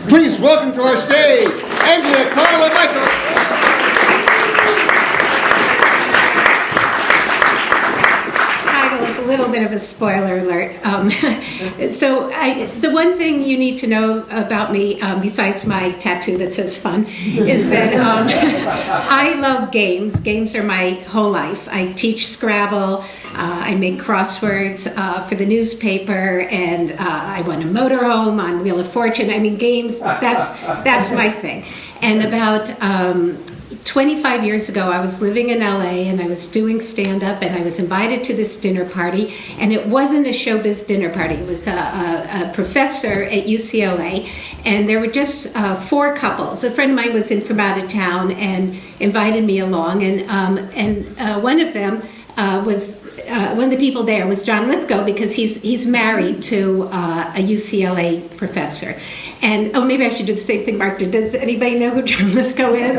Please welcome to our stage, Andrea Carla Michaels. A little bit of a spoiler alert. The one thing you need to know about me, besides my tattoo that says fun, is that I love games. Games are my whole life. I teach Scrabble, I make crosswords for the newspaper, and I won a motorhome on Wheel of Fortune. I mean, games, that's my thing. And about 25 years ago, I was living in LA and I was doing stand-up, and I was invited to this dinner party, and it wasn't a showbiz dinner party. It was a professor at UCLA, and there were just 4 couples. A friend of mine was in from out of town and invited me along, and one of them was one of the people there was John Lithgow, because he's married to a UCLA professor. And maybe I should do the same thing, Mark. Does anybody know who John Lithgow is?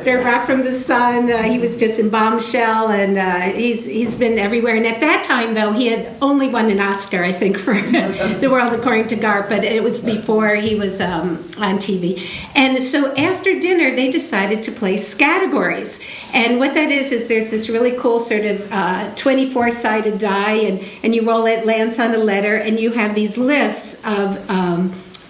They're Rock from the Sun. He was just in Bombshell, and he's been everywhere. And at that time, though, he had only won an Oscar, I think, for The World According to Garp, but it was before he was on TV. And so after dinner, they decided to play Scattergories. And what that is there's this really cool sort of 24-sided die, and you roll it, lands on a letter, and you have these lists of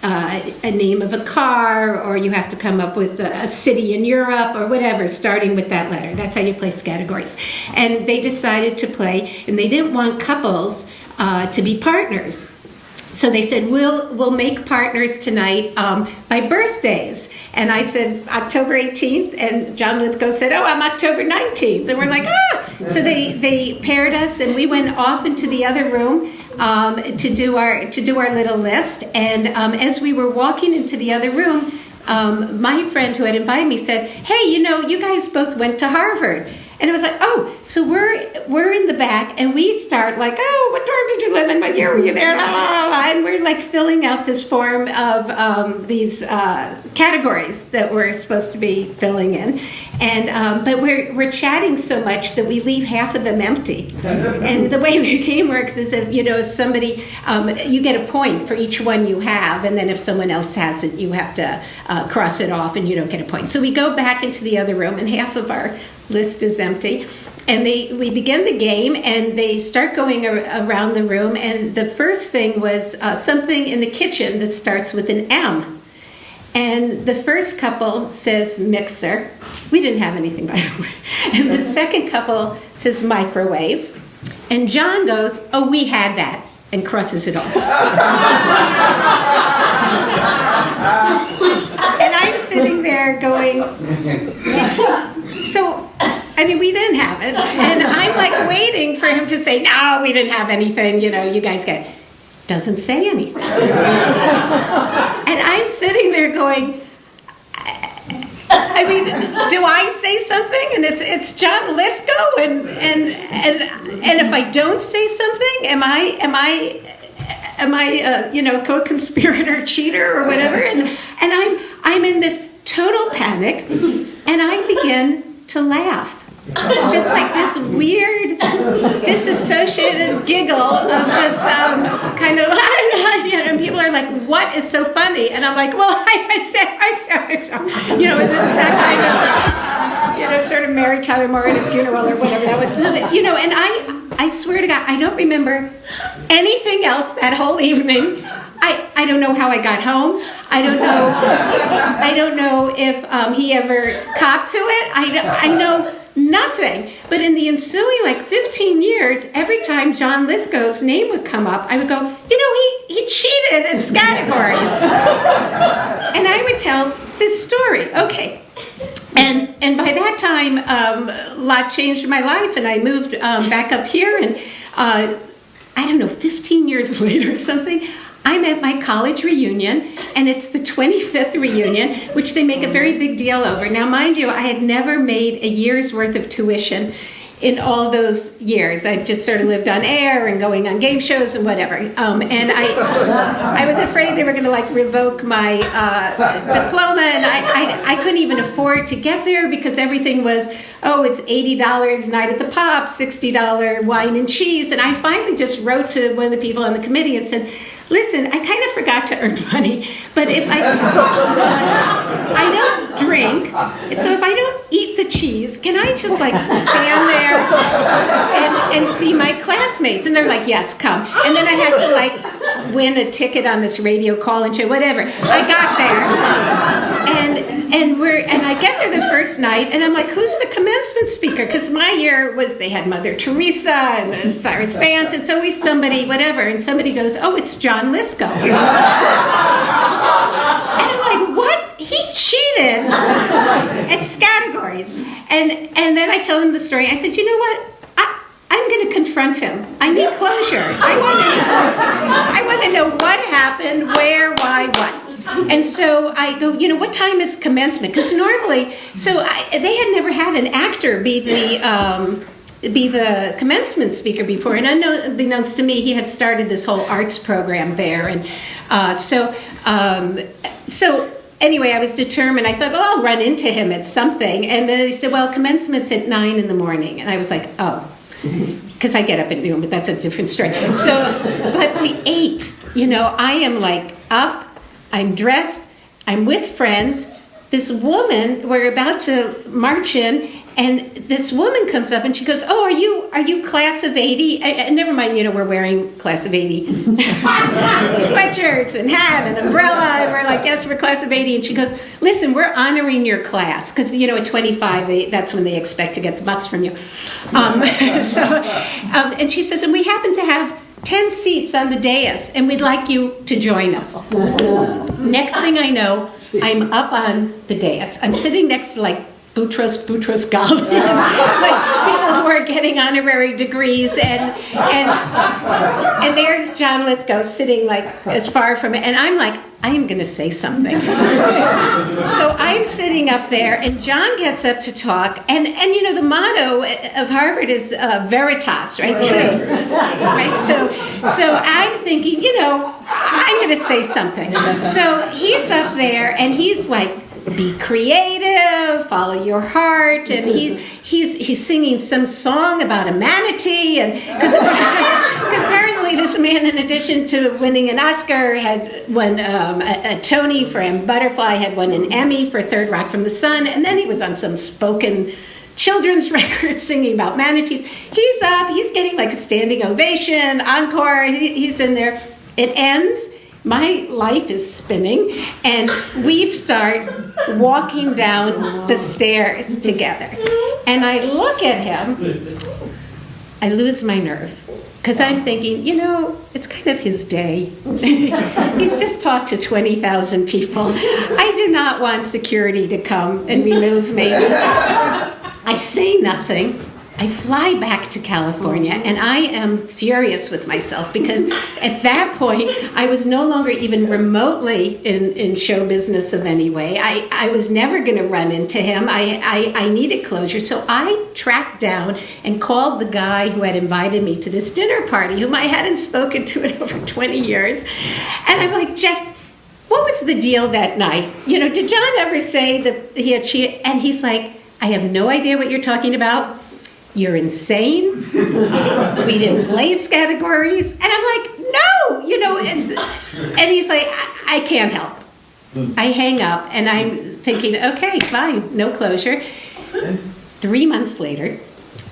a name of a car, or you have to come up with a city in Europe or whatever, starting with that letter. That's how you play Scattergories. And they decided to play, and they didn't want couples to be partners. So they said, we'll make partners tonight by birthdays. And I said, October 18th, and John Lithgow said, I'm October 19th. And we're like, So they paired us, and we went off into the other room to do our little list. And as we were walking into the other room, my friend who had invited me said, hey, you guys both went to Harvard. And it was like, so we're in the back, and we start like, what dorm did you live in? What year were you there? La, la, la, la. And we're like filling out this form of these categories that we're supposed to be filling in. And but we're chatting so much that we leave half of them empty. And the way the game works is if somebody, you get a point for each one you have, and then if someone else has it, you have to cross it off, and you don't get a point. So we go back into the other room, and half of our list is empty, and we begin the game, and they start going around the room, and the first thing was something in the kitchen that starts with an M, and the first couple says mixer. We didn't have anything, by the way. And the second couple says microwave, and John goes, we had that, and crosses it off. And I'm sitting there going, we didn't have it. And I'm like waiting for him to say, no, we didn't have anything, you guys get it. Doesn't say anything. And I'm sitting there going, do I say something? And it's John Lithgow, and if I don't say something, am I a co-conspirator, cheater, or whatever? And I'm in this total panic, and I begin to laugh. Just like this weird, disassociated giggle of just kind of, and people are like, what is so funny? And I'm like, well, I said, it's that kind of, sort of Mary Tyler Moore at a funeral or whatever that was. And I swear to God, I don't remember anything else that whole evening. I don't know how I got home. I don't know if he ever copped to it. I know nothing. But in the ensuing 15 years, every time John Lithgow's name would come up, I would go, he cheated at Scattergories. And I would tell this story. Okay. And by that time, a lot changed in my life, and I moved back up here, and I don't know, 15 years later or something, I'm at my college reunion, and it's the 25th reunion, which they make a very big deal over. Now, mind you, I had never made a year's worth of tuition in all those years. I just sort of lived on air and going on game shows and whatever. And I was afraid they were going to revoke my diploma, and I couldn't even afford to get there because everything was, it's $80 night at the Pop, $60 wine and cheese. And I finally just wrote to one of the people on the committee and said, listen, I kind of forgot to earn money, but if I don't drink, so if I don't eat the cheese, can I just like stand there and see my classmates? And they're like, yes, come. And then I had to like win a ticket on this radio call and show, whatever. I got there, and I get there the first night, and I'm like, who's the commencement speaker? Because my year was, they had Mother Teresa and Cyrus Vance, it's always somebody, whatever, and somebody goes, oh, it's John Lithgow. And I'm like, what? He cheated at Scattergories. And then I told him the story. I said, you know what? I'm going to confront him. I need closure. I want to know what happened, where, why, what. And so I go, what time is commencement? Because normally, they had never had an actor be the commencement speaker before, and unbeknownst to me, he had started this whole arts program there, and so anyway, I was determined. I thought, well, I'll run into him at something, and then they said, well, commencement's at 9 in the morning, and I was like, oh, because I get up at noon, but that's a different story. So, but by 8, I am like up. I'm dressed, I'm with friends. This woman, we're about to march in, and this woman comes up and she goes, oh, are you class of 80? Never mind, we're wearing class of 80 sweatshirts and hat and umbrella, and we're like, yes, we're class of 80. And she goes, listen, we're honoring your class, because, at 25, that's when they expect to get the butts from you. And she says, and we happen to have 10 seats on the dais, and we'd like you to join us. Next thing I know, I'm up on the dais. I'm sitting next to like Boutros Ghali, like people who are getting honorary degrees, and there's John Lithgow sitting like as far from it, and I'm like, I am going to say something. So I'm sitting up there, and John gets up to talk, and the motto of Harvard is veritas, right? Truth, right? So I'm thinking, I'm going to say something. So he's up there, and he's like, be creative, follow your heart, and he's singing some song about a manatee, and because apparently this man, in addition to winning an Oscar, had won a Tony for M. Butterfly, had won an Emmy for Third Rock from the Sun, and then he was on some spoken children's record singing about manatees. He's up, he's getting like a standing ovation, encore, he's in there. It ends. My life is spinning, and we start walking down the stairs together. And I look at him, I lose my nerve, because I'm thinking, it's kind of his day. He's just talked to 20,000 people. I do not want security to come and remove me. I say nothing. I fly back to California, and I am furious with myself, because at that point, I was no longer even remotely in show business of any way. I was never going to run into him. I needed closure. So I tracked down and called the guy who had invited me to this dinner party, whom I hadn't spoken to in over 20 years. And I'm like, Jeff, what was the deal that night? Did John ever say that he had cheated? And he's like, I have no idea what you're talking about. You're insane. We didn't play Scattergories. And I'm like, no, and he's like, I can't help. I hang up, and I'm thinking, okay, fine, no closure. 3 months later,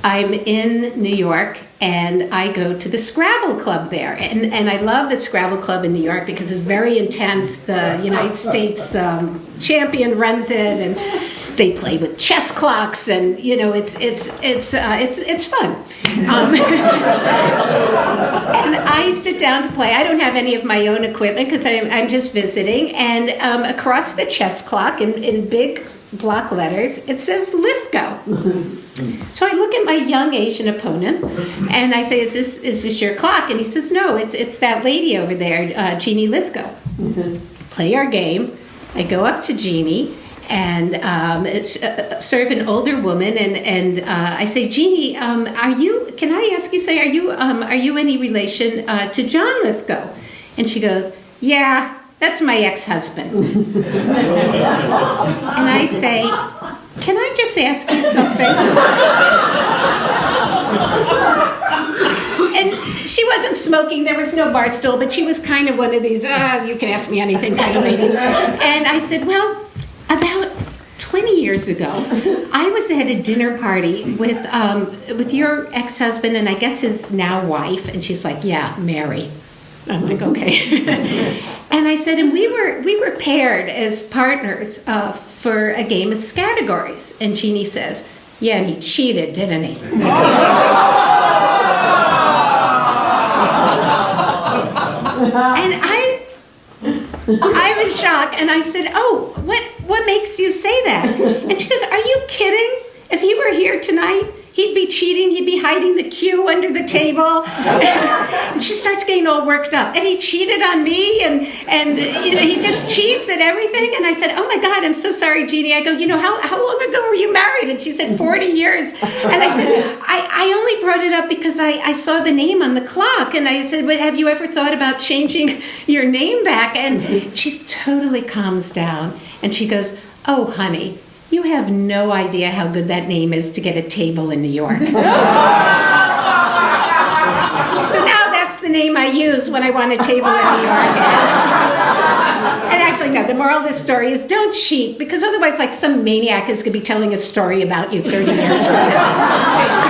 I'm in New York, and I go to the Scrabble Club there. And I love the Scrabble Club in New York because it's very intense. The United States champion runs it, and they play with chess clocks, and it's fun. And I sit down to play. I don't have any of my own equipment because I'm just visiting. And across the chess clock, in big block letters, it says Lithgow. So I look at my young Asian opponent, and I say, "Is this your clock?" And he says, "No, it's that lady over there, Jeannie Lithgow." Play our game. I go up to Jeannie. And it's sort of an older woman, and I say, Jeannie, can I ask you, are you any relation to John Lithgow? And she goes, yeah, that's my ex-husband. And I say, can I just ask you something? And she wasn't smoking. There was no bar stool, but she was kind of one of these, you can ask me anything kind of ladies. And I said, well, about 20 years ago, I was at a dinner party with your ex-husband and I guess his now wife, and she's like, yeah, Mary. I'm like, okay. And I said, and we were paired as partners for a game of Scattergories. And Jeannie says, yeah, and he cheated, didn't he? And I'm in shock, and I said, oh, what makes you say that? And she goes, are you kidding? If he were here tonight, he'd be cheating, he'd be hiding the cue under the table. And she starts getting all worked up. And he cheated on me, and he just cheats at everything. And I said, oh my God, I'm so sorry, Jeannie. I go, how long ago were you married? And she said, 40 years. And I said, I only brought it up because I saw the name on the clock. And I said, but have you ever thought about changing your name back? And she totally calms down. And she goes, oh, honey, you have no idea how good that name is to get a table in New York. So now that's the name I use when I want a table in New York. And actually, no, the moral of this story is don't cheat, because otherwise, like, some maniac is going to be telling a story about you 30 years from now.